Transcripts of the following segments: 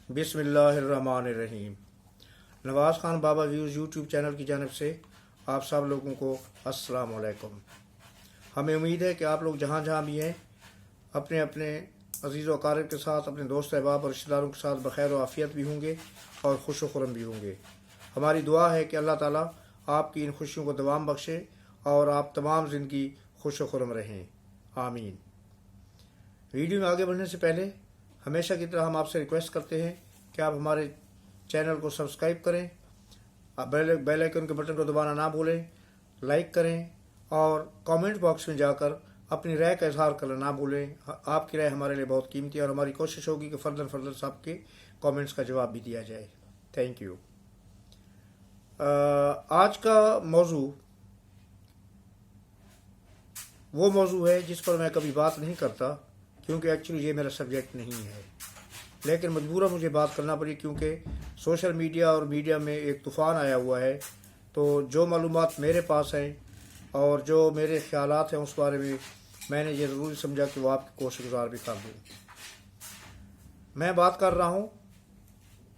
बिस्मिल्लाहिर्रहमानिर्रहीम। नवाज़ ख़ान बाबा views YouTube channel की जानिब से आप सब लोगों को अस्सलाम वालेकुम। हमें उम्मीद है कि आप लोग जहाँ जहाँ भी हैं अपने अपने अज़ीज़ व अक़ारिब के साथ, अपने दोस्त अहबाब और रिश्तेदारों के साथ बख़ैर व आफ़ियत भी होंगे और खुश व खुर्रम भी होंगे। हमारी दुआ है कि अल्लाह ताला आपकी इन खुशियों को दवाम बख्शे और आप तमाम ज़िंदगी खुश व खुर्रम रहें, आमीन। वीडियो में आगे बढ़ने से पहले हमेशा की तरह हम आपसे रिक्वेस्ट करते हैं कि आप हमारे चैनल को सब्सक्राइब करें, बेल आइकन के बटन को दबाना ना भूलें, लाइक करें और कमेंट बॉक्स में जाकर अपनी राय का इजहार करना ना भूलें। आपकी राय हमारे लिए बहुत कीमती है और हमारी कोशिश होगी कि फर्दर सबके कमेंट्स का जवाब भी दिया जाए। Thank you. आज का मौजू वो मौजू है जिस पर मैं कभी बात नहीं करता, क्योंकि एक्चुअली ये मेरा सब्जेक्ट नहीं है, लेकिन मजबूरन मुझे बात करना पड़ी क्योंकि सोशल मीडिया और मीडिया में एक तूफ़ान आया हुआ है। तो जो मालूमात मेरे पास हैं और जो मेरे ख्यालात हैं उस बारे में मैंने ये ज़रूरी समझा कि वो आपकी कोशिशगुज़ार भी कर दूँ। मैं बात कर रहा हूँ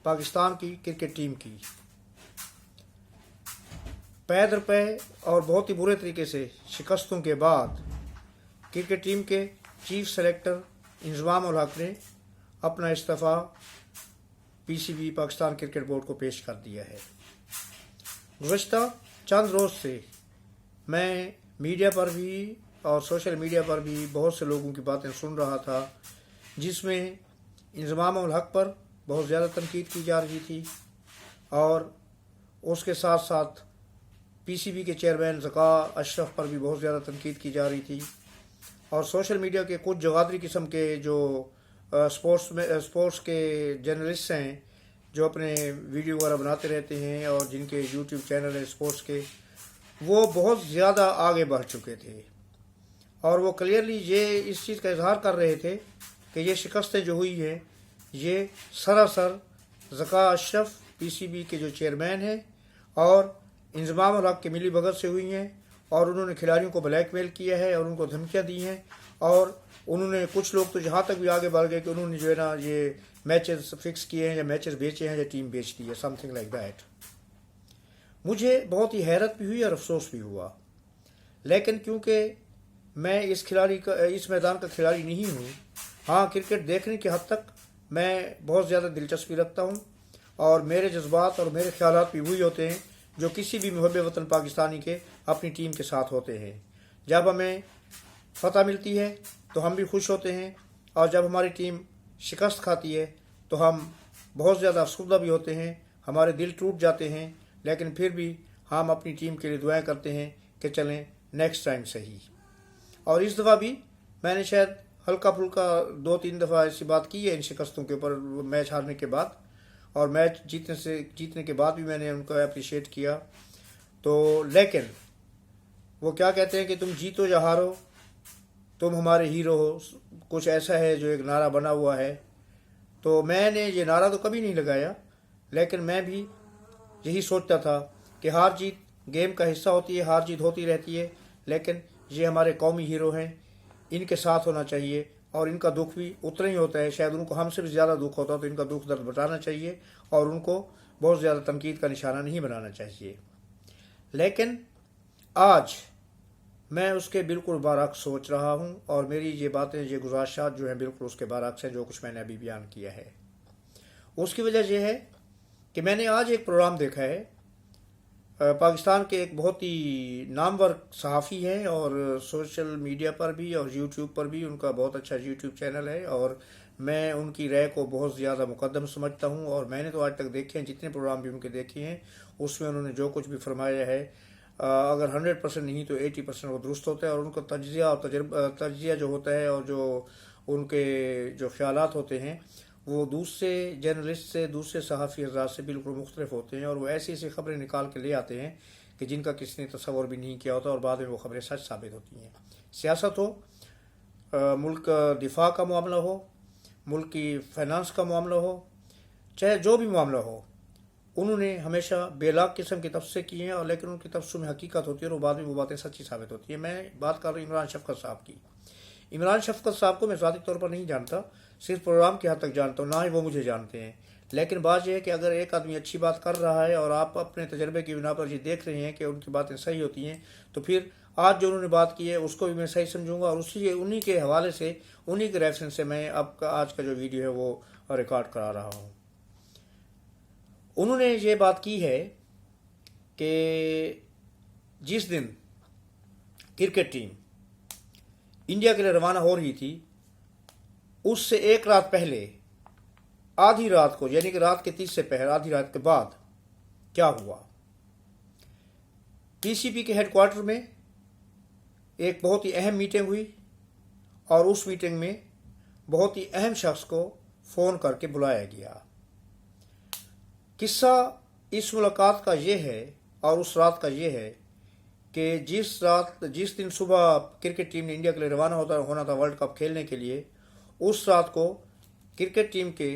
पाकिस्तान की क्रिकेट टीम की। पै दर पै और बहुत ही बुरे तरीके से शिकस्तों के बाद क्रिकेट टीम के चीफ सेलेक्टर इंज़माम उल हक ने अपना इस्तीफ़ा पीसीबी पाकिस्तान क्रिकेट बोर्ड को पेश कर दिया है। गुज़श्ता चंद रोज़ से मैं मीडिया पर भी और सोशल मीडिया पर भी बहुत से लोगों की बातें सुन रहा था, जिसमें इंज़माम उल हक पर बहुत ज़्यादा तनकीद की जा रही थी और उसके साथ साथ पीसीबी के चेयरमैन ज़का अशरफ पर भी बहुत ज़्यादा तनकीद की जा रही थी। और सोशल मीडिया के कुछ जगादरी किस्म के जो स्पोर्ट्स के जर्नलिस्ट हैं, जो अपने वीडियो वगैरह बनाते रहते हैं और जिनके यूट्यूब चैनल है स्पोर्ट्स के, वो बहुत ज़्यादा आगे बढ़ चुके थे और वो क्लियरली ये इस चीज़ का इजहार कर रहे थे कि ये शिकस्तें जो हुई हैं ये सरासर ज़का अशरफ पीसीबी के जो चेयरमैन हैं और इंज़माम उल हक की मिली भगत से हुई हैं और उन्होंने खिलाड़ियों को ब्लैकमेल किया है और उनको धमकियां दी हैं। और उन्होंने कुछ लोग तो जहाँ तक भी आगे बढ़ गए कि उन्होंने जो है ना ये मैचेस फिक्स किए हैं या मैचेस बेचे हैं या टीम बेच दी है, समथिंग लाइक दैट। मुझे बहुत ही हैरत भी हुई और अफसोस भी हुआ, लेकिन क्योंकि मैं इस मैदान का खिलाड़ी नहीं हूँ, हाँ क्रिकेट देखने की हद तक मैं बहुत ज़्यादा दिलचस्पी रखता हूँ और मेरे जज्बात और मेरे ख्यालात भी वही होते हैं जो किसी भी मुहब्बे वतन पाकिस्तानी के अपनी टीम के साथ होते हैं। जब हमें फतह मिलती है तो हम भी खुश होते हैं और जब हमारी टीम शिकस्त खाती है तो हम बहुत ज़्यादा अफसरदा भी होते हैं, हमारे दिल टूट जाते हैं, लेकिन फिर भी हम अपनी टीम के लिए दुआएं करते हैं कि चलें नेक्स्ट टाइम सही। और इस दफ़ा भी मैंने शायद हल्का फुल्का 2-3 दफ़ा ऐसी बात की है इन शिकस्तों के ऊपर मैच हारने के बाद, और मैच जीतने के बाद भी मैंने उनको अप्रिशिएट किया। तो लेकिन वो क्या कहते हैं कि तुम जीतो या हारो तुम हमारे हीरो हो, कुछ ऐसा है जो एक नारा बना हुआ है। तो मैंने ये नारा तो कभी नहीं लगाया, लेकिन मैं भी यही सोचता था कि हार जीत गेम का हिस्सा होती है, हार जीत होती रहती है, लेकिन ये हमारे कौमी हीरो हैं, इनके साथ होना चाहिए और इनका दुख भी उतना ही होता है, शायद उनको हमसे भी ज़्यादा दुख होता, तो इनका दुख दर्द बटाना चाहिए और उनको बहुत ज़्यादा तनकीद का निशाना नहीं बनाना चाहिए। लेकिन आज मैं उसके बिल्कुल बरअक्स सोच रहा हूँ और मेरी ये बातें, ये गुज़ारिशात जो हैं बिल्कुल उसके बरअक्स हैं जो कुछ मैंने अभी बयान किया है। उसकी वजह यह है कि मैंने आज एक प्रोग्राम देखा है, पाकिस्तान के एक बहुत ही नामवर सहाफ़ी हैं और सोशल मीडिया पर भी और यूट्यूब पर भी उनका बहुत अच्छा यूट्यूब चैनल है और मैं उनकी राय को बहुत ज़्यादा मुकद्दम समझता हूं। और मैंने तो आज तक देखे हैं, जितने प्रोग्राम भी उनके देखे हैं, उसमें उन्होंने जो कुछ भी फरमाया है, अगर 100% नहीं तो 80% वो दुरुस्त होता है और उनका तजिया और तजिया जो होता है और जो उनके जो ख्यालात होते हैं वो दूसरे जर्नलिस्ट से, दूसरे सहाफ़ी हज़रात से बिल्कुल मुख्तलिफ होते हैं और वो ऐसी ऐसी खबरें निकाल के ले आते हैं कि जिनका किसी ने तसव्वुर भी नहीं किया होता और बाद में वो खबरें सच साबित होती हैं। सियासत हो, मुल्क दिफा का मामला हो, मुल्क की फाइनेंस का मामला हो, चाहे जो भी मामला हो, उन्होंने हमेशा बेलाग किस्म के तबसरे किए हैं और लेकिन उनकी तबसरों में हकीकत होती है और बाद में वो बातें सच्ची साबित होती है। मैं बात कर रहा हूँ इमरान शफकत साहब की। इमरान शफकत साहब को मैं ज़ाती तौर पर नहीं जानता, सिर्फ प्रोग्राम की हद तक जानता हूँ, ना ही वो मुझे जानते हैं, لیکن بات یہ ہے کہ اگر ایک آدمی اچھی بات کر رہا ہے اور آپ اپنے تجربے کی بنا پر یہ دیکھ رہے ہیں کہ ان کی باتیں صحیح ہوتی ہیں، تو پھر آج جو انہوں نے بات کی ہے اس کو بھی میں صحیح سمجھوں گا، اور انہی کے حوالے سے، انہی کے ریفرنس سے میں اب کا آج کا جو ویڈیو ہے وہ ریکارڈ کرا رہا ہوں۔ انہوں نے یہ بات کی ہے کہ جس دن کرکٹ ٹیم انڈیا کے لیے روانہ ہو رہی تھی، اس سے ایک رات پہلے آدھی رات کو، یعنی کہ رات کے 30 سے پہلے آدھی رات کے بعد کیا ہوا؟ پی سی بی کے ہیڈ کوارٹر میں ایک بہت ہی اہم میٹنگ ہوئی، اور اس میٹنگ میں بہت ہی اہم شخص کو فون کر کے بلایا گیا۔ قصہ اس ملاقات کا یہ ہے اور اس رات کا یہ ہے کہ جس دن صبح کرکٹ ٹیم نے انڈیا کے لیے روانہ ہونا تھا ورلڈ کپ کھیلنے کے لیے، اس رات کو کرکٹ ٹیم کے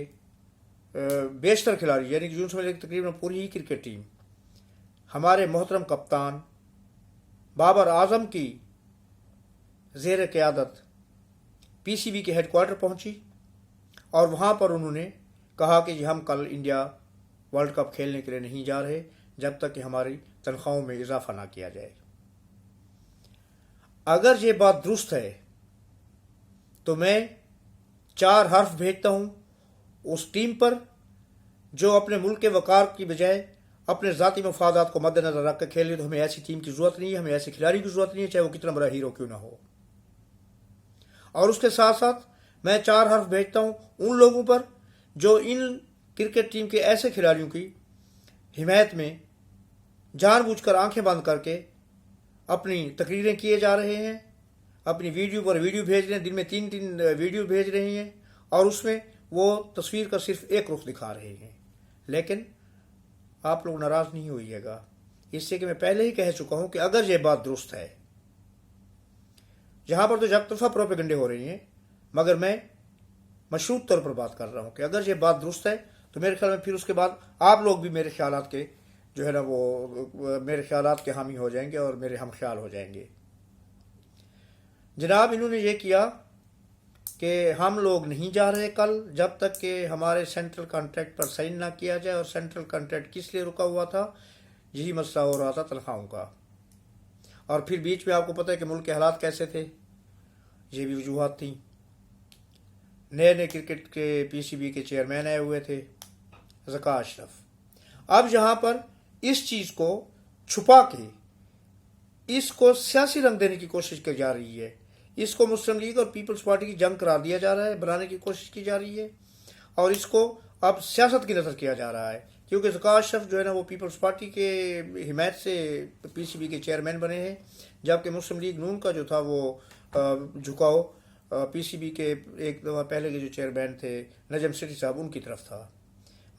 بیشتر کھلاڑی، یعنی کہ سمجھ لیں تقریباً پوری ہی کرکٹ ٹیم ہمارے محترم کپتان بابر اعظم کی زیر قیادت پی سی بی کے ہیڈ کوارٹر پہنچی، اور وہاں پر انہوں نے کہا کہ جی ہم کل انڈیا ورلڈ کپ کھیلنے کے لیے نہیں جا رہے جب تک کہ ہماری تنخواہوں میں اضافہ نہ کیا جائے۔ اگر یہ بات درست ہے تو میں 4 حرف بھیجتا ہوں اس ٹیم پر جو اپنے ملک کے وقار کی بجائے اپنے ذاتی مفادات کو مد نظر رکھ کر کھیل، تو ہمیں ایسی ٹیم کی ضرورت نہیں ہے، ہمیں ایسے کھلاڑی کی ضرورت نہیں ہے، چاہے وہ کتنا بڑا ہیرو کیوں نہ ہو۔ اور اس کے ساتھ ساتھ میں 4 حرف بھیجتا ہوں ان لوگوں پر جو ان کرکٹ ٹیم کے ایسے کھلاڑیوں کی حمایت میں جان بوجھ کر آنکھیں بند کر کے اپنی تقریریں کیے جا رہے ہیں، اپنی ویڈیو پر ویڈیو بھیج رہے ہیں، دن میں 3 ویڈیو بھیج رہے ہیں، اور اس میں وہ تصویر کا صرف ایک رخ دکھا رہے ہیں۔ لیکن آپ لوگ ناراض نہیں ہوئیے گا، اس سے کہ میں پہلے ہی کہہ چکا ہوں کہ اگر یہ بات درست ہے، جہاں پر تو یک طرفہ پروپیگنڈے ہو رہی ہیں، مگر میں مشروط طور پر بات کر رہا ہوں کہ اگر یہ بات درست ہے تو میرے خیال میں پھر اس کے بعد آپ لوگ بھی میرے خیالات کے جو ہے نا وہ میرے خیالات کے حامی ہو جائیں گے اور میرے ہم خیال ہو جائیں گے۔ جناب انہوں نے یہ کیا کہ ہم لوگ نہیں جا رہے کل جب تک کہ ہمارے سینٹرل کانٹریکٹ پر سائن نہ کیا جائے، اور سینٹرل کانٹریکٹ کس لیے رکا ہوا تھا؟ یہی مسئلہ ہو رہا تھا تنخواہوں کا، اور پھر بیچ میں آپ کو پتہ ہے کہ ملک کے حالات کیسے تھے، یہ بھی وجوہات تھیں۔ نئے کرکٹ کے پی سی بی کے چیئرمین آئے ہوئے تھے ذکا اشرف۔ اب یہاں پر اس چیز کو چھپا کے اس کو سیاسی رنگ دینے کی کوشش کی جا رہی ہے، اس کو مسلم لیگ اور پیپلز پارٹی کی جنگ قرار دیا جا رہا ہے، بنانے کی کوشش کی جا رہی ہے، اور اس کو اب سیاست کی نظر کیا جا رہا ہے، کیونکہ ذکا اشرف جو ہے نا وہ پیپلز پارٹی کے حمایت سے پی سی بی کے چیئرمین بنے ہیں، جبکہ مسلم لیگ نون کا جو تھا وہ جھکاؤ پی سی بی کے ایک دفعہ پہلے کے جو چیئرمین تھے نجم سیٹھی صاحب، ان کی طرف تھا۔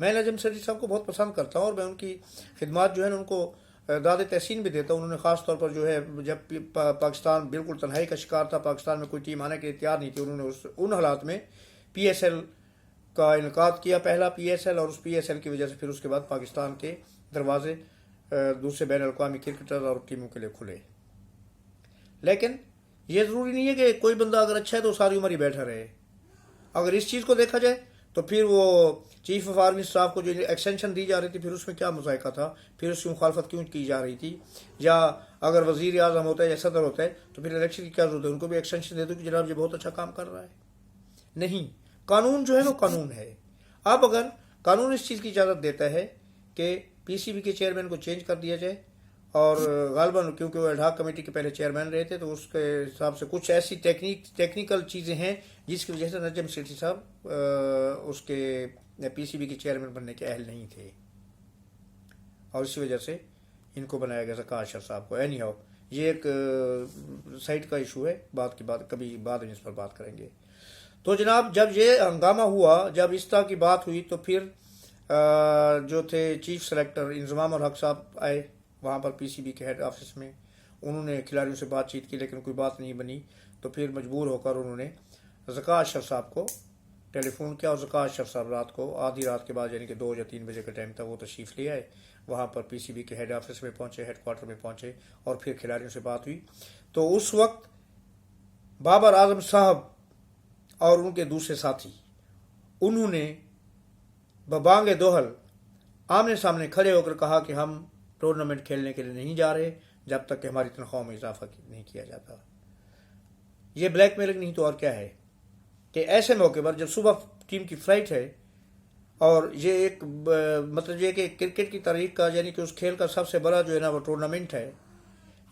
میں نجم سیٹھی صاحب کو بہت پسند کرتا ہوں، اور میں ان کی خدمات جو ہے نا ان کو داد تحسین بھی دیتا ہوں۔ انہوں نے خاص طور پر جو ہے جب پاکستان بالکل تنہائی کا شکار تھا، پاکستان میں کوئی ٹیم آنے کے لیے تیار نہیں تھی، انہوں نے ان حالات میں پی ایس ایل کا انعقاد کیا، پہلا پی ایس ایل، اور اس پی ایس ایل کی وجہ سے پھر اس کے بعد پاکستان کے دروازے دوسرے بین الاقوامی کرکٹر اور ٹیموں کے لیے کھلے۔ لیکن یہ ضروری نہیں ہے کہ کوئی بندہ اگر اچھا ہے تو ساری عمر ہی بیٹھا رہے۔ اگر اس چیز کو دیکھا جائے تو پھر وہ چیف آف آرمی اسٹاف کو جو ایکسٹینشن دی جا رہی تھی، پھر اس میں کیا مذائقہ تھا، پھر اس کی مخالفت کیوں کی جا رہی تھی؟ یا اگر وزیر اعظم ہوتا ہے یا صدر ہوتا ہے تو پھر الیکشن کی کیا ضرورت ہے؟ ان کو بھی ایکسٹینشن دے دو کہ جناب یہ بہت اچھا کام کر رہا ہے۔ نہیں، قانون جو ہے وہ قانون ہے۔ اب اگر قانون اس چیز کی اجازت دیتا ہے کہ پی سی بی کے چیئرمین کو چینج کر دیا جائے، اور غالباً کیونکہ وہ ایڈ ہاک کمیٹی کے پہلے چیئرمین رہے تھے تو اس کے حساب سے کچھ ایسی ٹیکنیکل چیزیں ہیں جس کی وجہ سے نجم سیٹھی صاحب اس کے پی سی بی کے چیئرمین بننے کے اہل نہیں تھے، اور اسی وجہ سے ان کو بنایا گیا ذکا اشرف صاحب کو۔ اینی ہاؤ، یہ ایک سائٹ کا ایشو ہے، کبھی بعد میں اس پر بات کریں گے۔ تو جناب جب یہ ہنگامہ ہوا، جب اس طرح کی بات ہوئی، تو پھر جو تھے چیف سلیکٹر انضمام الحق صاحب آئے وہاں پر پی سی بی کے ہیڈ آفس میں، انہوں نے کھلاڑیوں سے بات چیت کی لیکن کوئی بات نہیں بنی، تو پھر مجبور ہو کر انہوں نے ذکا اشرف صاحب کو ٹیلی فون کیا، اور ذکا اشرف صاحب رات کو آدھی رات کے بعد یعنی کہ 2 یا 3 بجے کا ٹائم تھا، وہ تشریف لے آئے وہاں پر پی سی بی کے ہیڈ آفس میں پہنچے، ہیڈ کوارٹر میں پہنچے، اور پھر کھلاڑیوں سے بات ہوئی۔ تو اس وقت بابر اعظم صاحب اور ان کے دوسرے ساتھی انہوں نے बबांग दोहल आमने सामने खड़े होकर कहा कि हम टूर्नामेंट खेलने के लिए नहीं जा रहे जब तक कि हमारी तनख्वाहों में इजाफा नहीं किया जाता। ये ब्लैकमेलिंग नहीं तो और क्या है कि ऐसे मौके पर जब सुबह टीम की फ्लाइट है और ये एक मतलब ये कि क्रिकेट की तारीख का यानी कि उस खेल का सबसे बड़ा जो है ना वो टूर्नामेंट है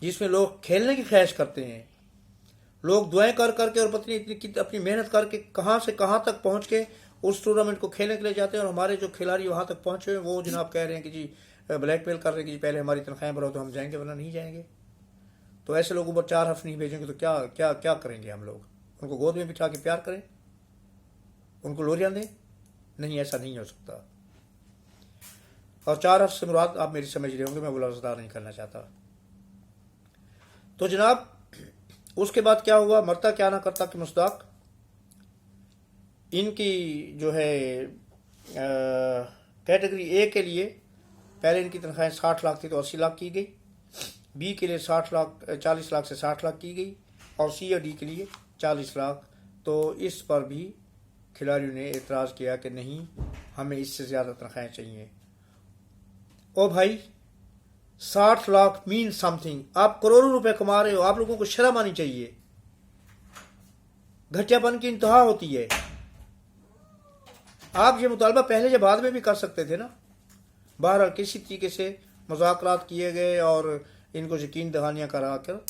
जिसमें लोग खेलने की ख्वाहिश करते हैं, लोग दुआएं कर करके और पत्नी इतनी अपनी मेहनत करके कहाँ से कहाँ तक पहुँच के उस टूर्नामेंट को खेलने के लिए जाते हैं और हमारे जो खिलाड़ी वहाँ तक पहुँचे हुए वो जनाब कह रहे हैं कि जी ब्लैकमेल कर रहे हैं कि जी पहले हमारी तनख्वाहें बढ़ाओ तो हम जाएंगे वरना नहीं जाएंगे। तो ऐसे लोगों पर 4 हफ्ते नहीं भेजेंगे तो क्या क्या क्या करेंगे हम लोग? उनको गोद में बिठा के प्यार करें, उनको लोरियां दें? नहीं, ऐसा नहीं हो सकता। और 4 हफ्ते से मुराद आप मेरी समझ रहे होंगे, मैं बुलंददार नहीं करना चाहता। तो जनाब उसके बाद क्या हुआ, मरता क्या ना करता कि मुस्ताक इनकी जो है कैटेगरी ए के लिए पहले इनकी तनख्वाहें 60 लाख थी तो 80 लाख की गई, बी के लिए 40 लाख से 60 लाख की गई और सी और डी के लिए 40 लाख। तो इस पर भी खिलाड़ियों ने एतराज़ किया कि नहीं, हमें इससे ज़्यादा तनख्वाहें चाहिए। ओ भाई 60 लाख मीन समथिंग, आप करोड़ों रुपए कमा रहे हो, आप लोगों को शर्म आनी चाहिए। घटियापन की इंतहा होती है। आप ये मुतालबा पहले या बाद में भी कर सकते थे ना। बहरहाल किसी तरीके से मुज़ाकरात किए गए और इनको यकीन दहानियाँ करा कर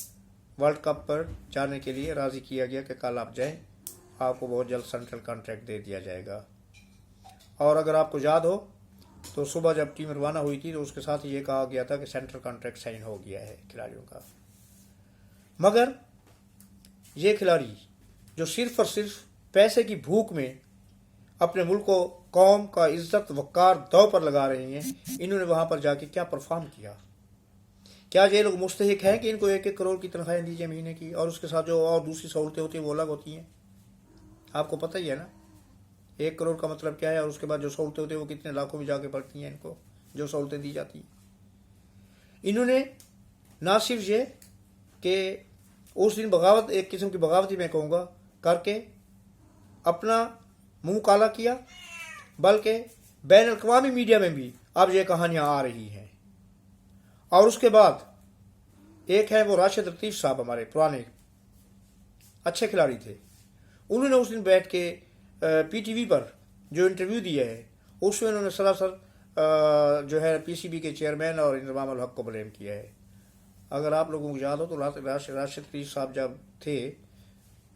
वर्ल्ड कप पर जाने के लिए राज़ी किया गया कि कल आप जाएं, आपको बहुत जल्द सेंट्रल कॉन्ट्रैक्ट दे दिया जाएगा। और अगर आपको याद हो तो सुबह जब टीम रवाना हुई थी तो उसके साथ ये कहा गया था कि सेंट्रल कॉन्ट्रैक्ट साइन हो गया है खिलाड़ियों का। मगर ये खिलाड़ी जो सिर्फ और सिर्फ पैसे की भूख में अपने मुल्क को कौम का इज्जत वक़ार दांव पर लगा रहे हैं, इन्होंने वहां पर जाके क्या परफॉर्म किया? क्या ये लोग मुस्तहिक हैं कि इनको 1-1 करोड़ की तनख्वाहें दी जाए महीने की और उसके साथ जो और दूसरी सहूलतें होती हैं वो अलग होती हैं? आपको पता ही है ना 1 करोड़ का मतलब क्या है और उसके बाद जो सहूलतें होती हैं वो कितने लाखों में जाके पड़ती हैं इनको जो सहूलतें दी जाती हैं। इन्होंने ना सिर्फ ये कि उस दिन बगावत, एक किस्म की बगावती मैं कहूँगा, करके अपना मुंह काला किया, बल्कि बैन अल-अक़वामी मीडिया में भी अब ये कहानियाँ आ रही हैं। और उसके बाद एक है वो राशिद लतीफ़ साहब, हमारे पुराने अच्छे खिलाड़ी थे, उन्होंने उस दिन बैठ के PTV पर जो इंटरव्यू दिया है उसमें उन्होंने सरासर जो है PCB के चेयरमैन और इंजमाम उल हक को ब्लेम किया है। अगर आप लोगों को याद हो तो राशिद लतीफ़ साहब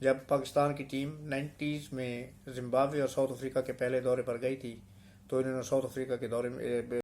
जब पाकिस्तान की टीम 90s में जिम्बाब्वे और साउथ अफ्रीका के पहले दौरे पर गई थी तो इन्होंने साउथ अफ्रीका के दौरे में